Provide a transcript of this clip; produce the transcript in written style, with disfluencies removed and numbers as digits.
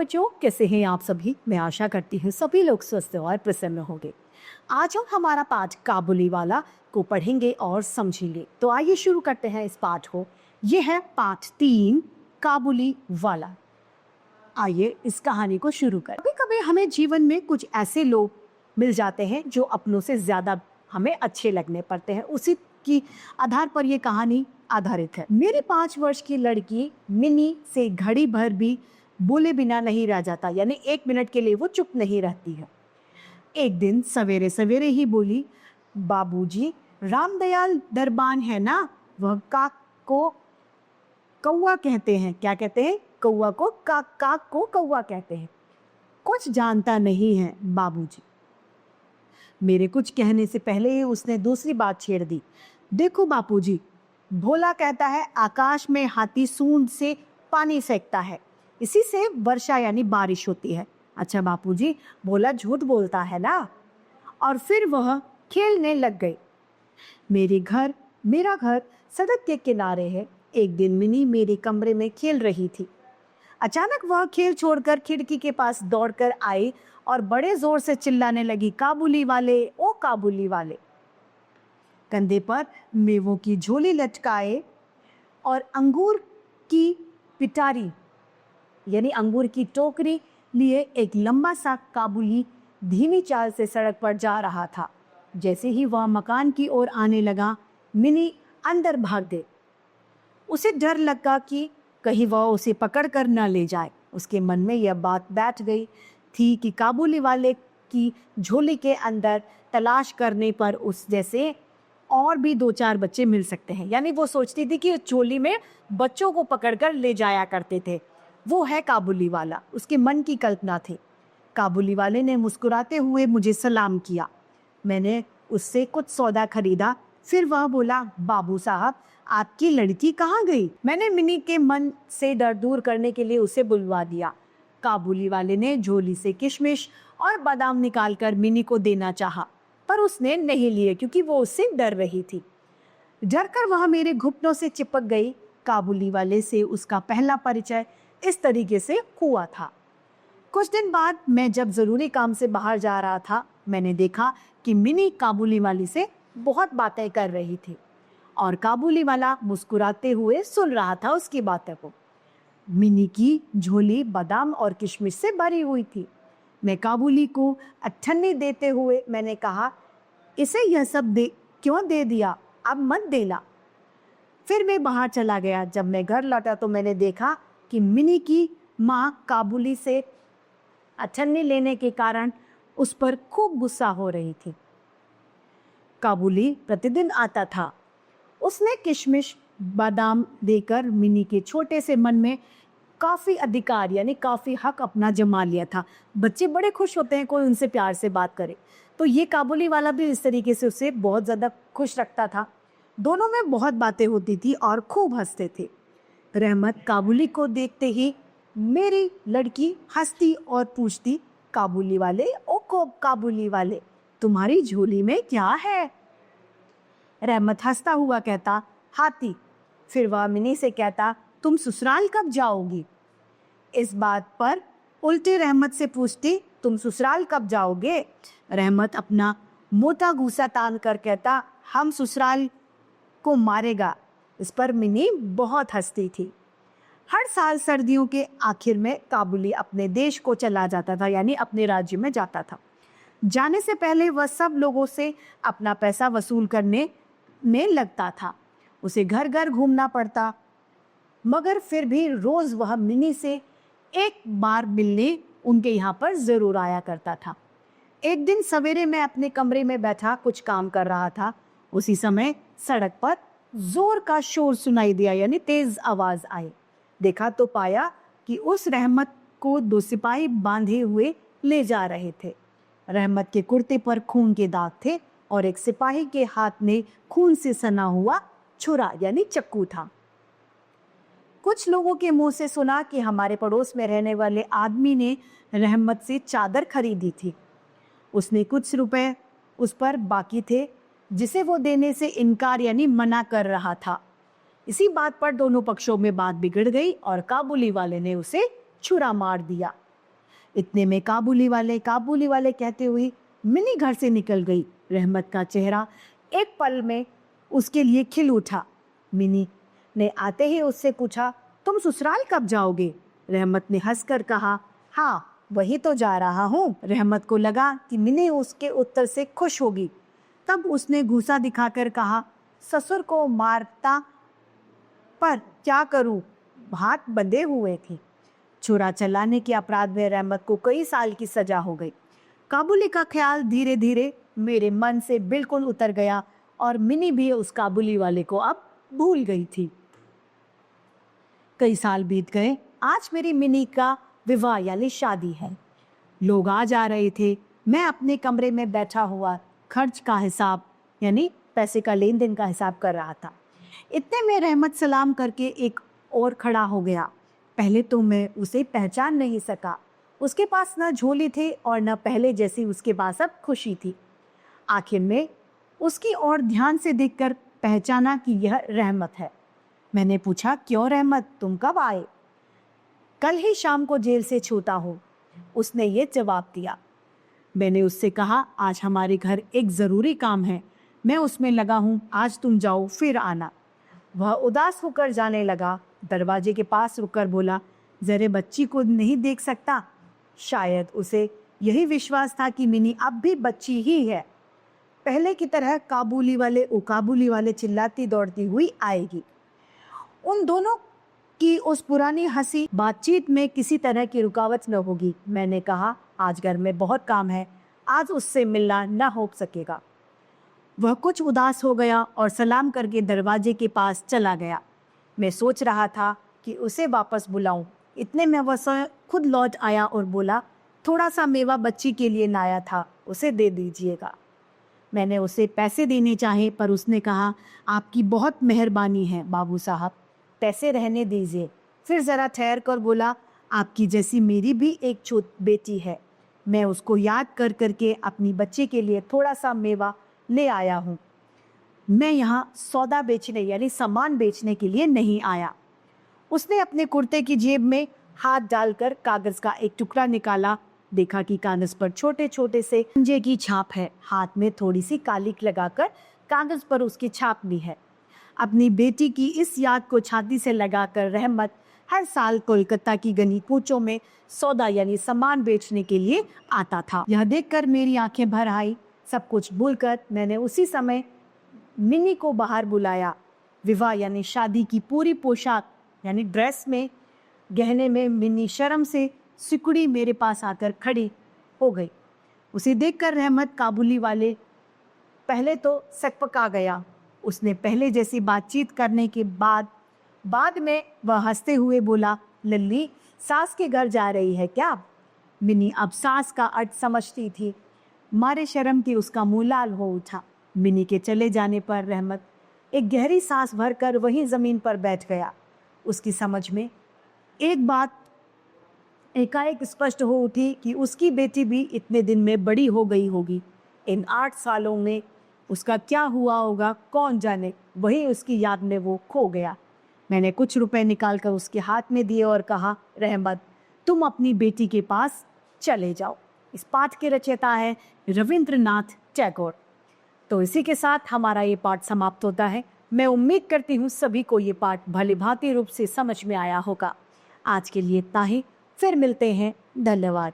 बच्चों, कैसे हैं आप सभी? मैं आशा करती हूँ सभी लोग स्वस्थ और प्रसन्न होंगे। आज हम हमारा पाठ काबुली वाला को पढ़ेंगे और समझेंगे। तो आइए शुरू करते हैं इस पाठ को। ये है पाठ 3, काबुली वाला। आइए इस कहानी को शुरू करें। कभी कभी हमें जीवन में कुछ ऐसे लोग मिल जाते हैं जो अपनों से ज्यादा हमें अच्छे लगने पड़ते हैं। उसी की आधार पर ये कहानी आधारित है। मेरी 5 वर्ष की लड़की मिनी से घड़ी भर भी बोले बिना नहीं रह जाता, यानी 1 मिनट के लिए वो चुप नहीं रहती है। एक दिन सवेरे सवेरे ही बोली, बाबूजी, रामदयाल दरबान है ना, वह काक को कौवा कहते हैं। क्या कहते हैं? कौवा को काक, काक को कौवा कहते हैं। कुछ जानता नहीं है बाबूजी। मेरे कुछ कहने से पहले ही उसने दूसरी बात छेड़ दी। देखो बापूजी, भोला कहता है आकाश में हाथी सूंड से पानी फेंकता है, इसी से वर्षा यानी बारिश होती है। अच्छा बापूजी, भोला झूठ बोलता है ना। और फिर वह खेलने लग गई। मेरा घर सड़क के किनारे है। एक दिन मिनी मेरे कमरे में खेल रही थी। अचानक वह खेल छोड़कर खिड़की के पास दौड़कर आई और बड़े जोर से चिल्लाने लगी, काबुली वाले, ओ काबुली वाले। कंधे पर मेवों की झोली लटकाए और अंगूर की पिटारी यानी अंगूर की टोकरी लिए एक लंबा सा काबुली धीमी चाल से सड़क पर जा रहा था। जैसे ही वह मकान की ओर आने लगा, मिनी अंदर भाग गई। उसे डर लगा कि कहीं वह उसे पकड़ कर न ले जाए। उसके मन में यह बात बैठ गई थी कि काबुली वाले की झोली के अंदर तलाश करने पर उस जैसे और भी 2-4 बच्चे मिल सकते हैं। यानी वो सोचती थी कि झोली में बच्चों को पकड़कर ले जाया करते थे। वो है काबुली वाला, उसके मन की कल्पना थी। काबुली वाले ने मुस्कुराते हुए मुझे सलाम किया। मैंने उससे कुछ सौदा खरीदा। फिर वह बोला, बाबू साहब, आपकी लड़की कहाँ गई? मैंने मिनी के मन से डर दूर करने के लिए उसे बुलवा दिया। काबुली वाले ने झोली से किशमिश और बादाम निकालकर मिनी को देना चाहा, पर उसने नहीं लिए क्योंकि वो उससे डर रही थी। डरकर वह मेरे घुटनों से चिपक गई। काबुली वाले से उसका पहला परिचय इस तरीके से हुआ था। कुछ दिन बाद मैं जब जरूरी काम से बाहर जा रहा था, मैंने देखा कि मिनी काबुली वाली से बहुत बातें कर रही थी और काबुली वाला मुस्कुराते हुए सुन रहा था उसकी बातों को। मिनी की झोली बादाम और किशमिश से भरी हुई थी। मैं काबुली को अठन्नी देते हुए मैंने कहा, इसे यह सब क्यों दे दिया? अब मत देना। फिर मैं बाहर चला गया। जब मैं घर लौटा तो मैंने देखा कि मिनी की माँ काबुली से अठन्नी लेने के कारण उस पर खूब गुस्सा हो रही थी। काबुली प्रतिदिन आता था। उसने किशमिश बादाम देकर मिनी के छोटे से मन में काफ़ी अधिकार यानी काफ़ी हक अपना जमा लिया था। बच्चे बड़े खुश होते हैं कोई उनसे प्यार से बात करे, तो ये काबुली वाला भी इस तरीके से उसे बहुत ज़्यादा खुश रखता था। दोनों में बहुत बातें होती थी और खूब हंसते थे। रहमत काबुली को देखते ही मेरी लड़की हंसती और पूछती, काबुली वाले, ओ काबुली वाले, तुम्हारी झोली में क्या है? रहमत हंसता हुआ कहता, हाथी। फिर वह मिनी से कहता, तुम ससुराल कब जाओगी? इस बात पर उल्टे रहमत से पूछती, तुम ससुराल कब जाओगे? रहमत अपना मोटा गुस्सा तान कर कहता, हम ससुराल को मारेगा। इस पर मिनी बहुत हंसती थी। हर साल सर्दियों के आखिर में काबुली अपने देश को चला जाता था, यानी अपने राज्य में जाता था। जाने से पहले वह सब लोगों से अपना पैसा वसूल करने में लगता था। उसे घर घर घूमना पड़ता, मगर फिर भी रोज वह मिनी से एक बार मिलने उनके यहाँ पर जरूर आया करता था। एक दिन सवेरे मैं अपने कमरे में बैठा कुछ काम कर रहा था। उसी समय सड़क पर जोर का शोर सुनाई दिया, यानी तेज आवाज आई। देखा तो पाया कि उस रहमत को 2 सिपाही बांधे हुए ले जा रहे थे। रहमत के कुर्ते पर खून के दाग थे और एक सिपाही के हाथ में खून से सना हुआ छुरा यानी चक्कू था। कुछ लोगों के मुंह से सुना कि हमारे पड़ोस में रहने वाले आदमी ने रहमत से चादर खरीदी थी। उसने कुछ रुपए उस पर बाकी थे जिसे वो देने से इनकार यानी मना कर रहा था। इसी बात पर दोनों पक्षों में बात बिगड़ गई और काबुली वाले ने उसे छुरा मार दिया। इतने में काबुली वाले कहते हुए मिनी घर से निकल गई। रहमत का चेहरा एक पल में उसके लिए खिल उठा। मिनी ने आते ही उससे पूछा, तुम ससुराल कब जाओगे? रहमत ने हंसकर कहा, हाँ वही तो जा रहा हूँ। रहमत को लगा कि मिनी उसके उत्तर से खुश होगी। तब उसने गुस्सा दिखाकर कहा, ससुर को मारता पर क्या करूं, हाथ बंधे हुए थे। चोरा चलाने के अपराध में रहमत को कई साल की सजा हो गई। काबुली का ख्याल धीरे धीरे मेरे मन से बिल्कुल उतर गया और मिनी भी उस काबुली वाले को अब भूल गई थी। कई साल बीत गए। आज मेरी मिनी का विवाह यानी शादी है। लोग आ जा रहे थे। मैं अपने कमरे में बैठा हुआ खर्च का हिसाब यानी पैसे का लेन देन का हिसाब कर रहा था। इतने में रहमत सलाम करके एक और खड़ा हो गया। पहले तो मैं उसे पहचान नहीं सका। उसके पास न झोली थे और न पहले जैसी उसके पास अब खुशी थी। आखिर में उसकी ओर ध्यान से देखकर पहचाना कि यह रहमत है। मैंने पूछा, क्यों रहमत, तुम कब आए? कल ही शाम को जेल से छूटा हूँ, उसने ये जवाब दिया। मैंने उससे कहा, आज हमारे घर एक ज़रूरी काम है, मैं उसमें लगा हूँ, आज तुम जाओ फिर आना। वह उदास होकर जाने लगा। दरवाजे के पास रुककर बोला, जरे बच्ची को नहीं देख सकता? शायद उसे यही विश्वास था कि मिनी अब भी बच्ची ही है। पहले की तरह काबुली वाले चिल्लाती दौड़ती हुई आएगी। उन दोनों की उस पुरानी हंसी बातचीत में किसी तरह की रुकावट न होगी। मैंने कहा, आज घर में बहुत काम है, आज उससे मिलना न हो सकेगा। वह कुछ उदास हो गया और सलाम करके दरवाजे के पास चला गया। मैं सोच रहा था कि उसे वापस बुलाऊं। इतने में वह स्वयं खुद लौट आया और बोला, थोड़ा सा मेवा बच्ची के लिए लाया था, उसे दे दीजिएगा। मैंने उसे पैसे देने चाहे पर उसने कहा, आपकी बहुत मेहरबानी है बाबू साहब, पैसे रहने दीजिए। फिर ज़रा ठहर कर बोला, आपकी जैसी मेरी भी एक छोटी बेटी है, मैं उसको याद कर करके अपनी बच्चे के लिए थोड़ा सा मेवा ले आया हूँ। मैं यहाँ सौदा बेचने यानी सामान बेचने के लिए नहीं आया। उसने अपने कुर्ते की जेब में हाथ डालकर कागज़ का एक टुकड़ा निकाला। देखा कि कागज़ पर छोटे छोटे से पंजे की छाप है। हाथ में थोड़ी सी कालिक लगाकर कागज़ पर उसकी छाप भी है। अपनी बेटी की इस याद को छाती से लगाकर रहमत हर साल कोलकाता की गली कूचों में सौदा यानी सामान बेचने के लिए आता था। यह देखकर मेरी आंखें भर आई। सब कुछ भूलकर मैंने उसी समय मिनी को बाहर बुलाया। विवाह यानी शादी की पूरी पोशाक यानी ड्रेस में, गहने में मिनी शर्म से सिकुड़ी मेरे पास आकर खड़ी हो गई। उसे देखकर रहमत काबुली वाले पहले तो सकपका गया। उसने पहले जैसी बातचीत करने के बाद में वह हंसते हुए बोला, लल्ली सास के घर जा रही है क्या? मिनी अब सास का अर्थ समझती थी। मारे शर्म की उसका मुंह लाल हो उठा। मिनी के चले जाने पर रहमत एक गहरी सांस भरकर वहीं ज़मीन पर बैठ गया। उसकी समझ में एक बात एकाएक स्पष्ट हो उठी कि उसकी बेटी भी इतने दिन में बड़ी हो गई होगी। इन 8 सालों में उसका क्या हुआ होगा कौन जाने। वही उसकी याद में वो खो गया। मैंने कुछ रुपए निकालकर उसके हाथ में दिए और कहा, रहमत तुम अपनी बेटी के पास चले जाओ। इस पाठ के रचयिता है रविंद्रनाथ टैगोर। तो इसी के साथ हमारा ये पाठ समाप्त होता है। मैं उम्मीद करती हूँ सभी को ये पाठ भली भांति रूप से समझ में आया होगा। आज के लिए इतना ही, फिर मिलते हैं। धन्यवाद।